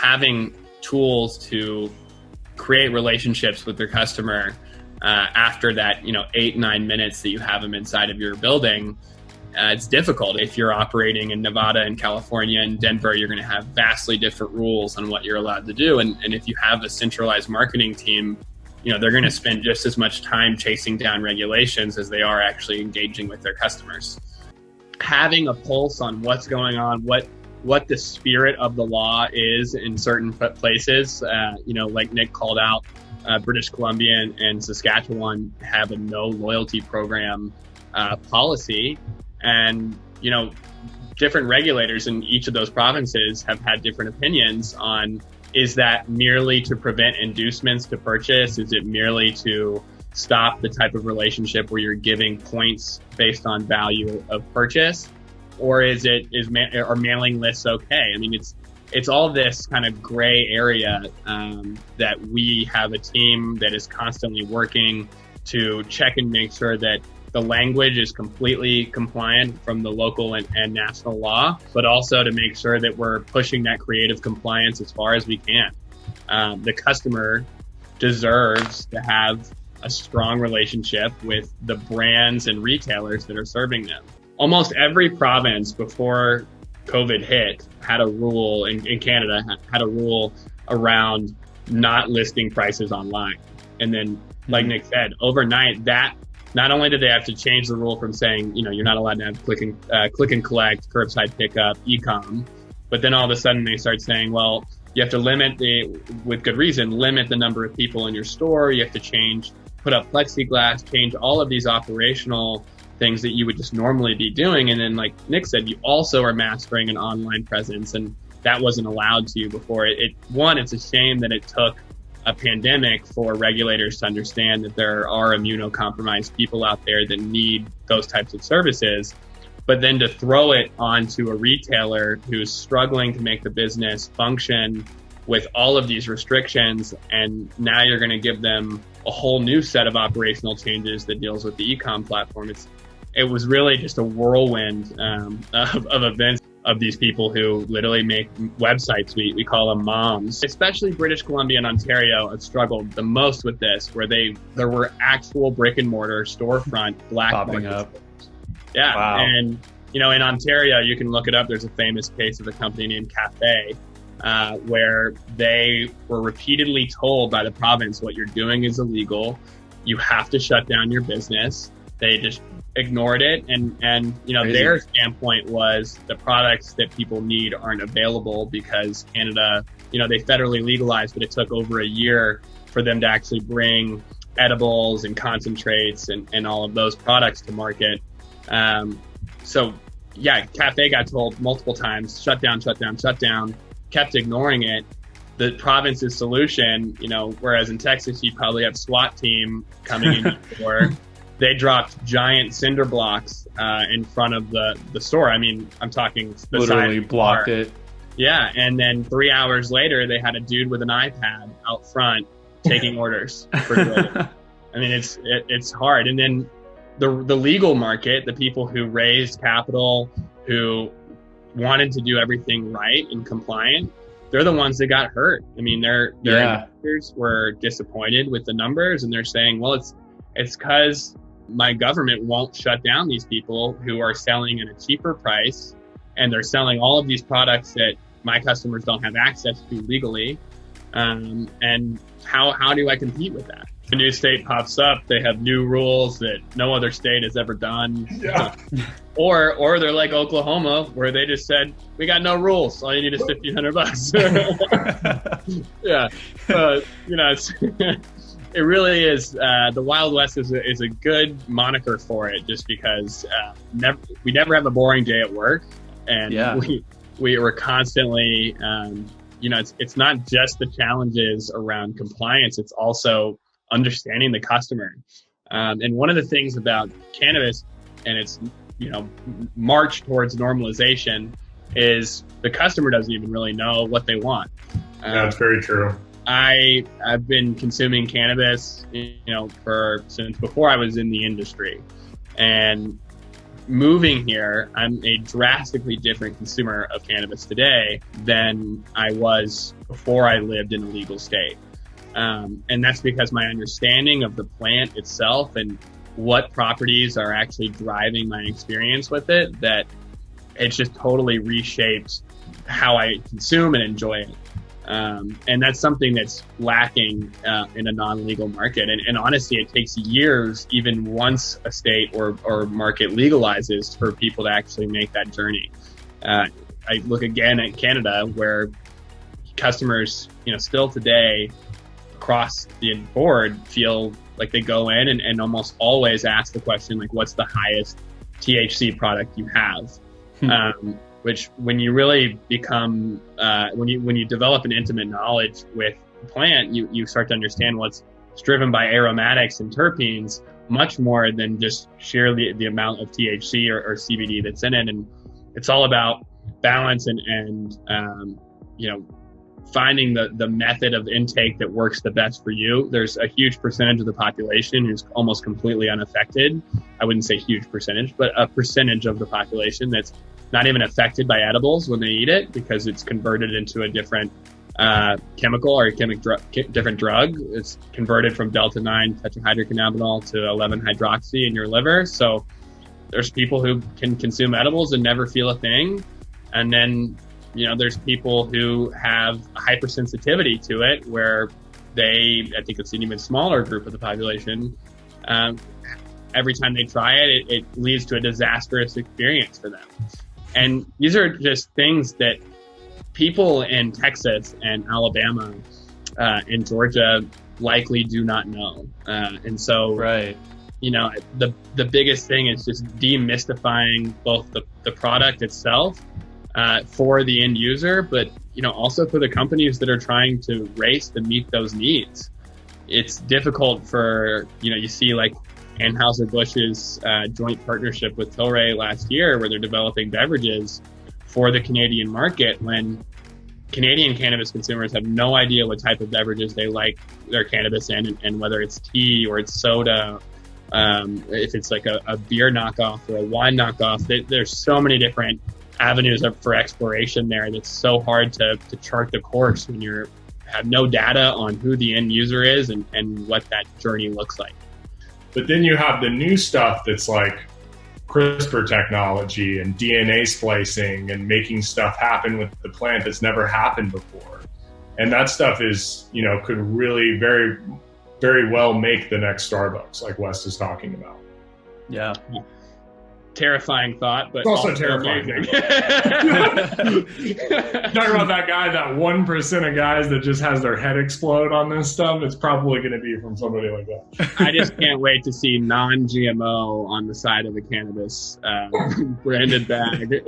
having tools to create relationships with their customer after that, 8-9 minutes that you have them inside of your building, it's difficult. If you're operating in Nevada and California and Denver, you're going to have vastly different rules on what you're allowed to do. And if you have a centralized marketing team, they're going to spend just as much time chasing down regulations as they are actually engaging with their customers. Having a pulse on what's going on, what the spirit of the law is in certain places, like Nick called out, British Columbia and Saskatchewan have a no loyalty program policy. And, different regulators in each of those provinces have had different opinions on, is that merely to prevent inducements to purchase? Is it merely to stop the type of relationship where you're giving points based on value of purchase? Or are mailing lists okay? I mean, it's all this kind of gray area that we have a team that is constantly working to check and make sure that the language is completely compliant from the local and national law, but also to make sure that we're pushing that creative compliance as far as we can. The customer deserves to have a strong relationship with the brands and retailers that are serving them. Almost every province before COVID hit had a rule in Canada, had a rule around not listing prices online. And then, like Nick said, overnight, that not only did they have to change the rule from saying, you're not allowed to have click and collect, curbside pickup, e-com, but then all of a sudden they start saying, well, you have to with good reason, limit the number of people in your store. You have to put up plexiglass, change all of these operational things that you would just normally be doing. And then, like Nick said, you also are mastering an online presence, and that wasn't allowed to you before. It's a shame that it took a pandemic for regulators to understand that there are immunocompromised people out there that need those types of services. But then to throw it onto a retailer who's struggling to make the business function with all of these restrictions, and now you're going to give them a whole new set of operational changes that deals with the e-com platform. It was really just a whirlwind of events of these people who literally make websites. We call them moms. Especially British Columbia and Ontario have struggled the most with this, where there were actual brick and mortar storefront black popping up. Yeah. Wow. And, in Ontario, you can look it up. There's a famous case of a company named Cafe, where they were repeatedly told by the province, what you're doing is illegal. You have to shut down your business. They just ignored it. And their standpoint was the products that people need aren't available because Canada, they federally legalized, but it took over a year for them to actually bring edibles and concentrates and all of those products to market. Cafe got told multiple times, shut down, kept ignoring it. The province's solution, whereas in Texas, you'd probably have SWAT team coming in your door. They dropped giant cinder blocks in front of the store. I mean, I'm talking literally blocked it. Yeah, and then 3 hours later, they had a dude with an iPad out front taking orders for good. I mean, it's hard. And then the legal market, the people who raised capital, who wanted to do everything right and compliant, they're the ones that got hurt. I mean, their investors were disappointed with the numbers, and they're saying, well, it's because my government won't shut down these people who are selling at a cheaper price, and they're selling all of these products that my customers don't have access to legally. And how do I compete with that? A new state pops up, they have new rules that no other state has ever done. Yeah. Or they're like Oklahoma, where they just said, we got no rules. All you need is $1,500. Yeah. It really is. The Wild West is a good moniker for it, just because we never have a boring day at work, and we were constantly, it's not just the challenges around compliance; it's also understanding the customer. And one of the things about cannabis and its march towards normalization is the customer doesn't even really know what they want. That's very true. I've been consuming cannabis, since before I was in the industry, and moving here, I'm a drastically different consumer of cannabis today than I was before I lived in a legal state. And that's because my understanding of the plant itself and what properties are actually driving my experience with it, that it's just totally reshaped how I consume and enjoy it. And that's something that's lacking in a non-legal market. And honestly, it takes years, even once a state or market legalizes, for people to actually make that journey. I look again at Canada, where customers, still today across the board feel like they go in and almost always ask the question, like, what's the highest THC product you have? Which, when you really become, when you develop an intimate knowledge with the plant, you start to understand what's driven by aromatics and terpenes much more than just sheerly the amount of THC or CBD that's in it. And it's all about balance and finding the method of intake that works the best for you. There's a huge percentage of the population who's almost completely unaffected. I wouldn't say huge percentage, but a percentage of the population that's not even affected by edibles when they eat it, because it's converted into a different chemical or different drug. It's converted from Delta-9 tetrahydrocannabinol to 11-hydroxy in your liver. So there's people who can consume edibles and never feel a thing. And then, there's people who have a hypersensitivity to it, where I think it's an even smaller group of the population. Every time they try it, it leads to a disastrous experience for them. And these are just things that people in Texas and Alabama and Georgia likely do not know. And so, right. The biggest thing is just demystifying both the product itself for the end user, but also for the companies that are trying to race to meet those needs. It's difficult for you see like Anheuser-Busch's joint partnership with Tilray last year, where they're developing beverages for the Canadian market, when Canadian cannabis consumers have no idea what type of beverages they like their cannabis in, and whether it's tea or it's soda, if it's like a beer knockoff or a wine knockoff. There's so many different avenues for exploration there that's so hard to chart the course when you have no data on who the end user is and what that journey looks like. But then you have the new stuff that's like CRISPR technology and DNA splicing and making stuff happen with the plant that's never happened before. And that stuff is, could really very, very well make the next Starbucks, like Wes is talking about. Yeah. Terrifying thought, but it's also terrifying. Talking about that guy, that 1% of guys that just has their head explode on this stuff, it's probably going to be from somebody like that. I just can't wait to see non-GMO on the side of the cannabis branded bag.